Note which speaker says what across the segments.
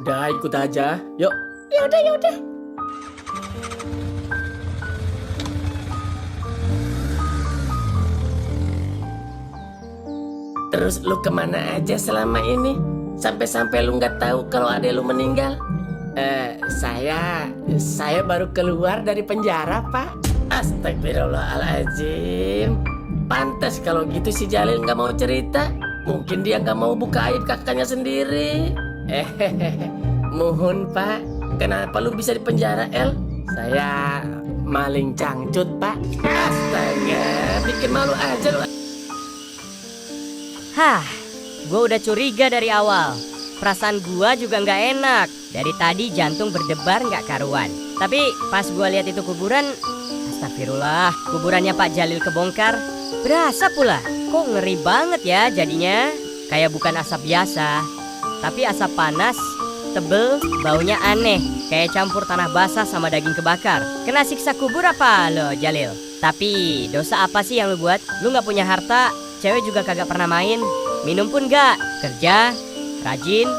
Speaker 1: udah ikut aja. Yuk.
Speaker 2: Ya udah, ya udah.
Speaker 1: Terus lu kemana aja selama ini? Sampai-sampai lu nggak tahu kalau adek lu meninggal? Saya baru keluar dari penjara, Pak. Astagfirullahaladzim. Pantas kalau gitu si Jalil nggak mau cerita. Mungkin dia nggak mau buka aib kakaknya sendiri. Mohon Pak, kenapa lu bisa di penjara, El? Saya maling cangcut, Pak. Astaga, bikin malu aja lu.
Speaker 3: Hah, gue udah curiga dari awal. Perasaan gue juga nggak enak. Dari tadi jantung berdebar nggak karuan. Tapi pas gue lihat itu kuburan, astagfirullah, kuburannya Pak Jalil kebongkar. Berasa pula, kok ngeri banget ya jadinya. Kayak bukan asap biasa, tapi asap panas, tebel, baunya aneh. Kayak campur tanah basah sama daging kebakar. Kena siksa kubur apa lo Jalil? Tapi dosa apa sih yang lo buat? Lu nggak punya harta, cewek juga kagak pernah main, minum pun nggak, kerja rajin,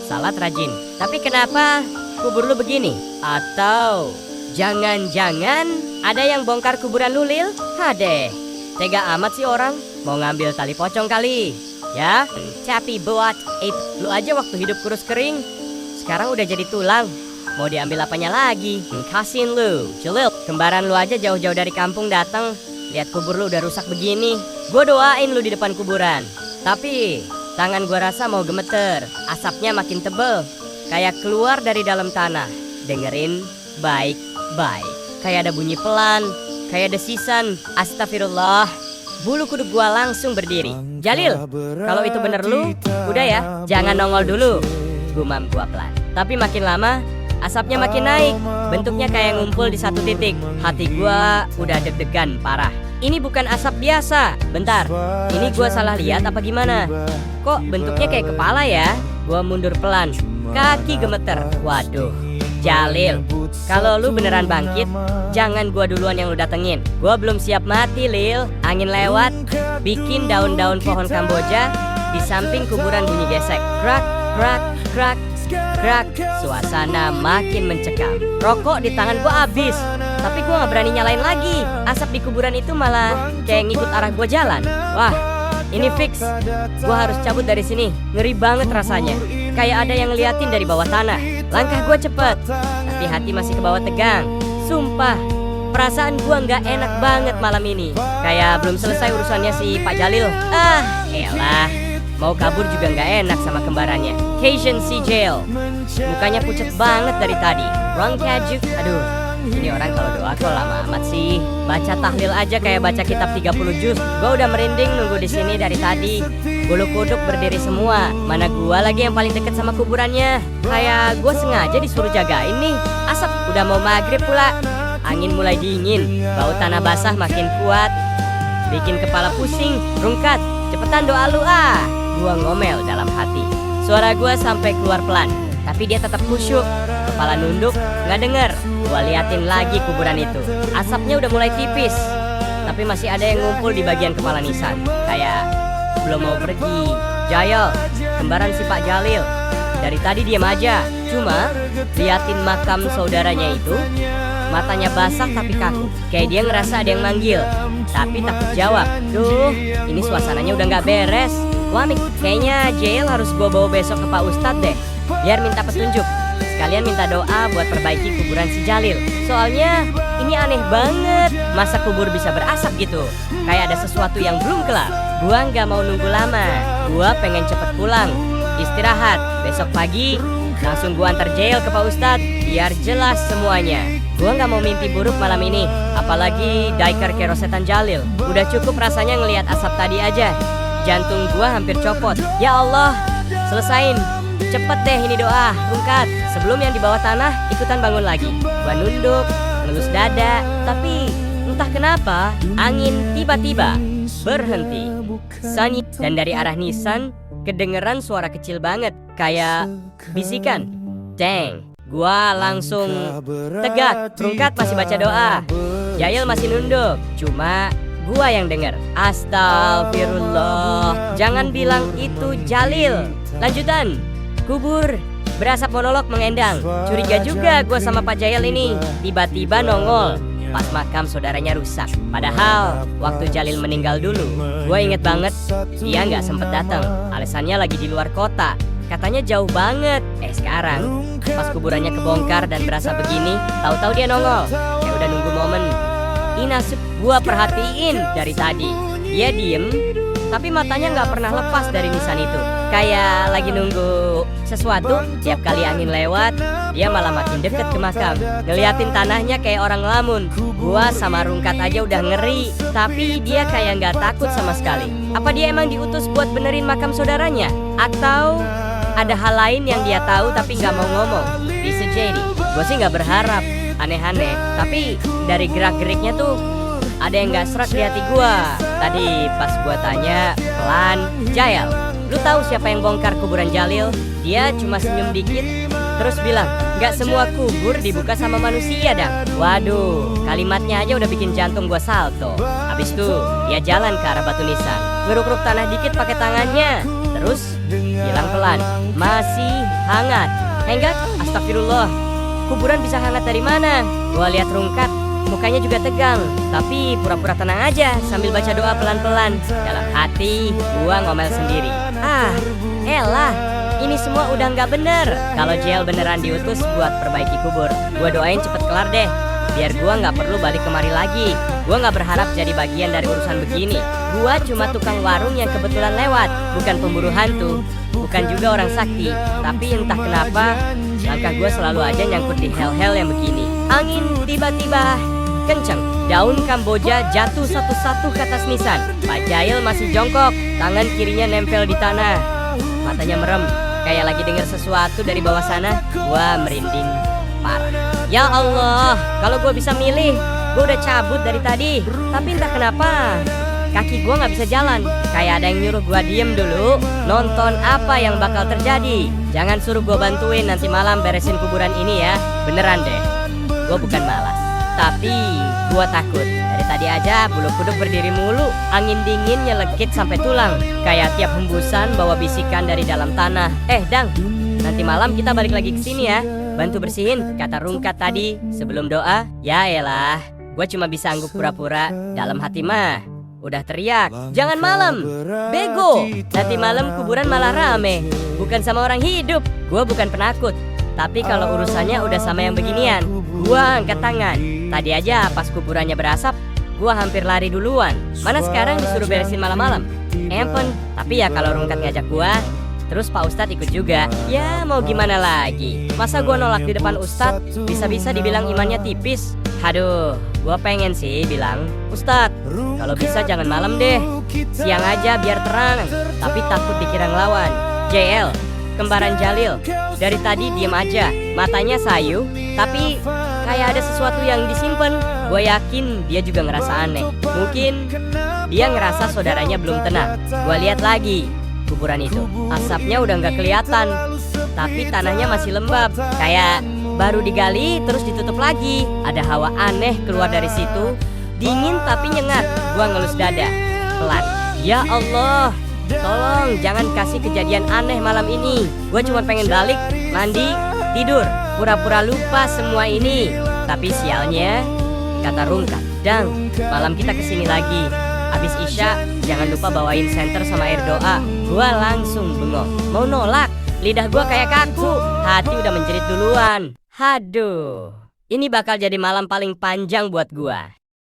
Speaker 3: salat rajin. Tapi kenapa kubur lu begini? Atau jangan-jangan ada yang bongkar kuburan lu, Lil? Hadeh, tega amat sih orang. Mau ngambil tali pocong kali? Ya, capi buat lu aja waktu hidup kurus kering, sekarang udah jadi tulang. Mau diambil apanya lagi? Kasihin lu, Jalil. Kembaran lu aja jauh-jauh dari kampung datang, lihat kubur lu udah rusak begini. Gue doain lu di depan kuburan. Tapi tangan gua rasa mau gemeter. Asapnya makin tebel, kayak keluar dari dalam tanah. Dengerin baik-baik. Kayak ada bunyi pelan, kayak desisan. Astagfirullah. Bulu kuduk gua langsung berdiri. Jalil, kalau itu bener lu, udah ya, jangan nongol dulu. Gumam gua pelan. Tapi makin lama, asapnya makin naik. Bentuknya kayak ngumpul di satu titik. Hati gua udah deg-degan parah. Ini bukan asap biasa. Bentar, ini gua salah lihat apa gimana? Kok bentuknya kayak kepala ya? Gua mundur pelan, kaki gemeter. Waduh, Jalil, kalau lu beneran bangkit, jangan gua duluan yang lu datengin. Gua belum siap mati, Lil. Angin lewat, bikin daun-daun pohon Kamboja di samping kuburan bunyi gesek. Krak, krak, krak, krak. Suasana makin mencekam. Rokok di tangan gua habis, tapi gue gak berani nyalain lagi. Asap di kuburan itu malah kayak ngikut arah gue jalan. Wah, ini fix. Gue harus cabut dari sini. Ngeri banget rasanya. Kayak ada yang ngeliatin dari bawah tanah. Langkah gue cepet, tapi hati masih ke bawah tegang. Sumpah, perasaan gue gak enak banget malam ini. Kayak belum selesai urusannya si Pak Jalil. Elah, mau kabur juga gak enak sama kembarannya. Cajun si Jail. Mukanya pucet banget dari tadi. Wrong kajuk. Aduh, ini orang kalau doa kok lama amat sih. Baca tahlil aja kayak baca kitab 30 juz. Gua udah merinding nunggu di sini dari tadi. Bulu kuduk berdiri semua. Mana gua lagi yang paling deket sama kuburannya. Kayak gua sengaja disuruh jagain nih. Asap udah mau maghrib pula. Angin mulai dingin. Bau tanah basah makin kuat, bikin kepala pusing. Rungkat, cepetan doa lu ah. Gua ngomel dalam hati. Suara gua sampai keluar pelan, tapi dia tetap khusyuk. Kepala nunduk, nggak denger. Gua liatin lagi kuburan itu. Asapnya udah mulai tipis, tapi masih ada yang ngumpul di bagian kepala nisan. Kayak belum mau pergi. Jayal, kembaran si Pak Jalil, dari tadi diam aja. Cuma liatin makam saudaranya itu, matanya basah tapi kaku. Kayak dia ngerasa ada yang manggil, tapi takut jawab. Duh, ini suasananya udah nggak beres. Wah, kayaknya Jail harus gue bawa besok ke Pak Ustadz deh, biar minta petunjuk. Sekalian minta doa buat perbaiki kuburan si Jalil. Soalnya ini aneh banget, masa kubur bisa berasap gitu? Kayak ada sesuatu yang belum kelar. Gua nggak mau nunggu lama. Gua pengen cepet pulang, istirahat. Besok pagi langsung gua antar Jail ke Pak Ustadz, biar jelas semuanya. Gua nggak mau mimpi buruk malam ini, apalagi diker kerosetan Jalil. Udah cukup rasanya ngelihat asap tadi aja. Jantung gua hampir copot. Ya Allah, selesain. Cepet deh ini doa, rungkat. Sebelum yang di bawah tanah ikutan bangun lagi. Gua nunduk, ngelus dada. Tapi entah kenapa angin tiba-tiba berhenti. Sunyi, dan dari arah nisan kedengeran suara kecil banget, kayak bisikan. Dang, gua langsung tegak. Rungkat masih baca doa, Jail masih nunduk. Cuma gua yang denger. Astagfirullah. Jangan bilang itu Jalil. Lanjutan. Kubur berasap monolog mengendang. Curiga juga gue sama Pak Jael ini. Tiba-tiba nongol pas makam saudaranya rusak. Padahal waktu Jalil meninggal dulu, gue inget banget dia nggak sempet datang. Alasannya lagi di luar kota. Katanya jauh banget. Sekarang pas kuburannya kebongkar dan berasa begini, tahu-tahu dia nongol. Kayak udah nunggu momen. Ini nasib gue perhatiin dari tadi. Dia diem, tapi matanya nggak pernah lepas dari nisan itu. Kayak lagi nunggu sesuatu. Tiap kali angin lewat, dia malah makin deket ke makam. Ngeliatin tanahnya kayak orang ngelamun. Gua sama Rungkat aja udah ngeri, tapi dia kayak nggak takut sama sekali. Apa dia emang diutus buat benerin makam saudaranya? Atau ada hal lain yang dia tahu tapi nggak mau ngomong? Bisa jadi. Gue sih nggak berharap aneh-aneh, tapi dari gerak-geriknya tuh ada yang nggak serak di hati gue. Tadi pas gue tanya pelan, Jael, lu tahu siapa yang bongkar kuburan Jalil? Dia cuma senyum dikit, terus bilang, nggak semua kubur dibuka sama manusia, Dang. Waduh, kalimatnya aja udah bikin jantung gue salto. Habis itu dia jalan ke arah batu nisan, ngeruk-ngeruk tanah dikit pakai tangannya, terus bilang pelan, masih hangat. Enggak, astagfirullah. Kuburan bisa hangat dari mana? Gua lihat Rungkat, mukanya juga tegang, tapi pura-pura tenang aja sambil baca doa pelan-pelan. Dalam hati, gua ngomel sendiri. Elah, ini semua udah nggak bener. Kalau Jael beneran diutus buat perbaiki kubur, gua doain cepet kelar deh, biar gua nggak perlu balik kemari lagi. Gua nggak berharap jadi bagian dari urusan begini. Gua cuma tukang warung yang kebetulan lewat, bukan pemburu hantu, bukan juga orang sakti. Tapi entah kenapa langkah gue selalu aja nyangkut di hel-hel yang begini. Angin tiba-tiba kenceng, daun kamboja jatuh satu-satu ke atas nisan. Pak Jael masih jongkok, tangan kirinya nempel di tanah, matanya merem kayak lagi dengar sesuatu dari bawah sana. Gua merinding parah. Ya Allah, kalau gue bisa milih, gue udah cabut dari tadi. Tapi entah kenapa kaki gue gak bisa jalan. Kayak ada yang nyuruh gue diem dulu, nonton apa yang bakal terjadi. Jangan suruh gue bantuin nanti malam beresin kuburan ini ya. Beneran deh, gue bukan malas, tapi gue takut. Dari tadi aja bulu kuduk berdiri mulu. Angin dingin nyelekit sampai tulang. Kayak tiap hembusan bawa bisikan dari dalam tanah. Dang, nanti malam kita balik lagi ke sini ya, bantu bersihin, kata Rungkat tadi sebelum doa. Ya elah, gue cuma bisa angguk pura-pura. Dalam hati mah udah teriak, jangan malam, bego. Nanti malam kuburan malah rame, bukan sama orang hidup. Gue bukan penakut, tapi kalau urusannya udah sama yang beginian, gue angkat tangan. Tadi aja pas kuburannya berasap, gue hampir lari duluan. Mana sekarang disuruh beresin malam-malam? Empen, tapi ya kalau Rungkat ngajak gue, terus Pak Ustadz ikut juga, ya mau gimana lagi. Masa gue nolak di depan Ustadz, bisa-bisa dibilang imannya tipis. Aduh, gue pengen sih bilang, Ustadz, kalau bisa jangan malam deh, siang aja biar terang. Tapi takut dikira ngelawan. JL, kembaran Jalil, dari tadi diem aja, matanya sayu, tapi kayak ada sesuatu yang disimpan. Gue yakin dia juga ngerasa aneh. Mungkin dia ngerasa saudaranya belum tenang. Gue lihat lagi kuburan itu, asapnya udah nggak kelihatan, tapi tanahnya masih lembab, kayak baru digali terus ditutup lagi. Ada hawa aneh keluar dari situ, dingin tapi nyengat. Gua ngelus dada pelan. Ya Allah, tolong jangan kasih kejadian aneh malam ini. Gua cuma pengen balik, mandi, tidur, pura-pura lupa semua ini. Tapi sialnya, kata Rungkat, Dang, malam kita kesini lagi. Habis Isya, jangan lupa bawain senter sama air doa. Gua langsung bengong, mau nolak. Lidah gua kayak kaku, hati udah menjerit duluan. Haduh, ini bakal jadi malam paling panjang buat gua.